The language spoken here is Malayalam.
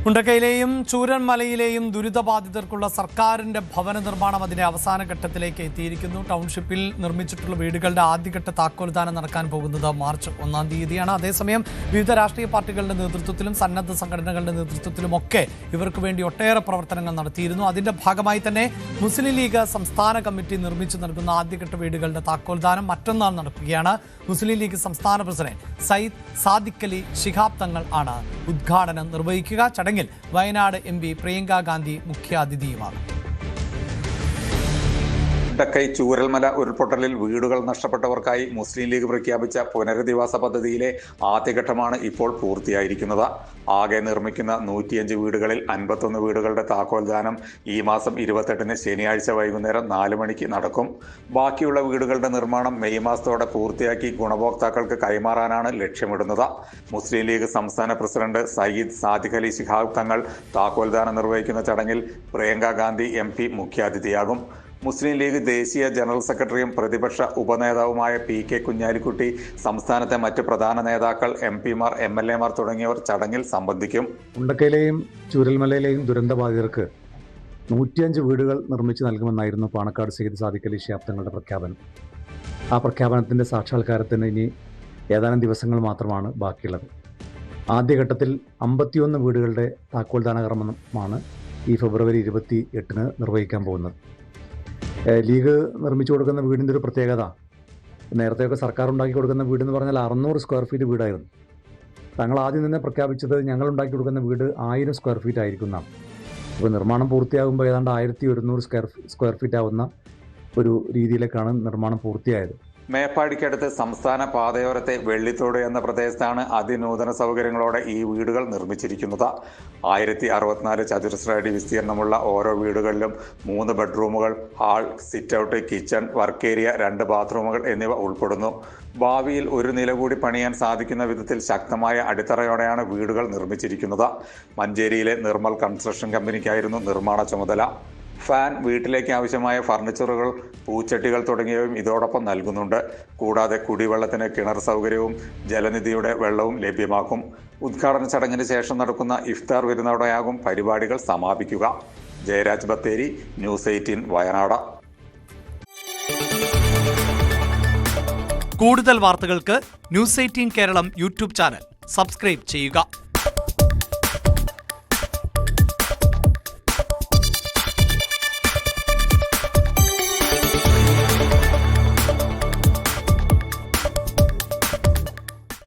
മുണ്ടക്കയിലെയും ചൂരന്മലയിലെയും ദുരിതബാധിതർക്കുള്ള സർക്കാരിന്റെ ഭവന നിർമ്മാണം അതിന്റെ അവസാന ഘട്ടത്തിലേക്ക് എത്തിയിരിക്കുന്നു. ടൗൺഷിപ്പിൽ നിർമ്മിച്ചിട്ടുള്ള വീടുകളുടെ ആദ്യഘട്ട താക്കോൽദാനം നടക്കാൻ പോകുന്നത് മാർച്ച് 1-ാം തീയതിയാണ്. അതേസമയം വിവിധ രാഷ്ട്രീയ പാർട്ടികളുടെ നേതൃത്വത്തിലും സന്നദ്ധ സംഘടനകളുടെ നേതൃത്വത്തിലുമൊക്കെ ഇവർക്ക് വേണ്ടി ഒട്ടേറെ പ്രവർത്തനങ്ങൾ നടത്തിയിരുന്നു. അതിന്റെ ഭാഗമായി തന്നെ മുസ്ലിം ലീഗ് സംസ്ഥാന കമ്മിറ്റി നിർമ്മിച്ചു നൽകുന്ന ആദ്യഘട്ട വീടുകളുടെ താക്കോൽദാനം മറ്റന്നാൾ നടക്കുകയാണ്. മുസ്ലിം ലീഗ് സംസ്ഥാന പ്രസിഡന്റ് സയ്യിദ് സാദിഖ് അലി ശിഹാബ് തങ്ങൾ ആണ് ഉദ്ഘാടനം നിർവഹിക്കുക. ചടങ്ങിൽ വയനാട് MP പ്രിയങ്ക ഗാന്ധി മുഖ്യാതിഥിയുമാണ്. മുണ്ടക്കൈ ചൂരൽമല ഉരുൾപൊട്ടലിൽ വീടുകൾ നഷ്ടപ്പെട്ടവർക്കായി മുസ്ലിം ലീഗ് പ്രഖ്യാപിച്ച പുനരധിവാസ പദ്ധതിയിലെ ആദ്യഘട്ടമാണ് ഇപ്പോൾ പൂർത്തിയായിരിക്കുന്നത്. ആകെ നിർമ്മിക്കുന്ന 105 വീടുകളിൽ 51 വീടുകളുടെ താക്കോൽദാനം ഈ മാസം 28-ന് ശനിയാഴ്ച വൈകുന്നേരം 4 മണിക്ക് നടക്കും. ബാക്കിയുള്ള വീടുകളുടെ നിർമ്മാണം മെയ് മാസത്തോടെ പൂർത്തിയാക്കി ഗുണഭോക്താക്കൾക്ക് കൈമാറാനാണ് ലക്ഷ്യമിടുന്നത്. മുസ്ലിം ലീഗ് സംസ്ഥാന പ്രസിഡന്റ് സയ്യിദ് സാദിഖ് അലി ശിഹാബ് തങ്ങൾ താക്കോൽദാനം നിർവഹിക്കുന്ന ചടങ്ങിൽ പ്രിയങ്ക ഗാന്ധി MP മുഖ്യാതിഥിയാകും. മുസ്ലിം ലീഗ് ദേശീയ ജനറൽ സെക്രട്ടറിയും പ്രതിപക്ഷ ഉപനേതാവുമായ PK കുഞ്ഞാലിക്കുട്ടി, സംസ്ഥാനത്തെ മറ്റ് പ്രധാന നേതാക്കൾ, MP മാർ, MLA മാർ തുടങ്ങിയവർ ചടങ്ങിൽ സംബന്ധിക്കും. മുണ്ടക്കയിലെയും ചൂരൽമലയിലെയും ദുരന്തബാധിതർക്ക് 105 വീടുകൾ നിർമ്മിച്ചു നൽകുമെന്നായിരുന്നു പാണക്കാട് സയ്യിദ് സാദിഖ് അലി ശിഹാബ് തങ്ങളുടെ പ്രഖ്യാപനം. ആ പ്രഖ്യാപനത്തിൻ്റെ സാക്ഷാത്കാരത്തിന് ഇനി ഏതാനും ദിവസങ്ങൾ മാത്രമാണ് ബാക്കിയുള്ളത്. ആദ്യഘട്ടത്തിൽ 51 വീടുകളുടെ താക്കോൽദാന കർമ്മമാണ് ഈ ഫെബ്രുവരി 28-ന് നിർവഹിക്കാൻ പോകുന്നത്. ലീഗ് നിർമ്മിച്ചു കൊടുക്കുന്ന വീടിൻ്റെ ഒരു പ്രത്യേകത, നേരത്തെയൊക്കെ സർക്കാർ ഉണ്ടാക്കി കൊടുക്കുന്ന വീടെന്ന് പറഞ്ഞാൽ 600 സ്ക്വയർ ഫീറ്റ് വീടായിരുന്നു. തങ്ങൾ ആദ്യം തന്നെ പ്രഖ്യാപിച്ചത് ഞങ്ങൾ ഉണ്ടാക്കി കൊടുക്കുന്ന വീട് 1000 സ്ക്വയർ ഫീറ്റ് ആയിരിക്കും എന്നാണ്. അപ്പോൾ നിർമ്മാണം പൂർത്തിയാകുമ്പോൾ ഏതാണ്ട് 1100 സ്ക്വയർ ഫീറ്റ് ആവുന്ന ഒരു രീതിയിലേക്കാണ് നിർമ്മാണം പൂർത്തിയായത്. മേപ്പാടിക്കടുത്ത് സംസ്ഥാന പാതയോരത്തെ വെള്ളിത്തോട് എന്ന പ്രദേശത്താണ് അതിനൂതന സൗകര്യങ്ങളോടെ ഈ വീടുകൾ നിർമ്മിച്ചിരിക്കുന്നത്. 1064 ചതുരശ്ര അടി വിസ്തീർണമുള്ള ഓരോ വീടുകളിലും 3 ബെഡ്റൂമുകൾ, hall, sit out, kitchen, work area, 2 ബാത്റൂമുകൾ എന്നിവ ഉൾപ്പെടുന്നു. ഭാവിയിൽ ഒരു നില കൂടി പണിയാൻ സാധിക്കുന്ന വിധത്തിൽ ശക്തമായ അടിത്തറയോടെയാണ് വീടുകൾ നിർമ്മിച്ചിരിക്കുന്നത്. മഞ്ചേരിയിലെ നിർമ്മൽ കൺസ്ട്രക്ഷൻ കമ്പനിക്കായിരുന്നു നിർമ്മാണ ചുമതല. ഫാൻ, വീട്ടിലേക്ക് ആവശ്യമായ ഫർണിച്ചറുകൾ, പൂച്ചട്ടികൾ തുടങ്ങിയവയും ഇതോടൊപ്പം നൽകുന്നുണ്ട്. കൂടാതെ കുടിവെള്ളത്തിന് കിണർ സൗകര്യവും ജലനിധിയുടെ വെള്ളവും ലഭ്യമാക്കും. ഉദ്ഘാടന ചടങ്ങിന് ശേഷം നടക്കുന്ന ഇഫ്താർ വിരുന്നോടെയാകും പരിപാടികൾ സമാപിക്കുക. ജയരാജ് ബത്തേരി, ന്യൂസ് 18 വയനാട്. കൂടുതൽ വാർത്തകൾക്ക് news 18 Keralam YouTube channel subscribe ചെയ്യുക.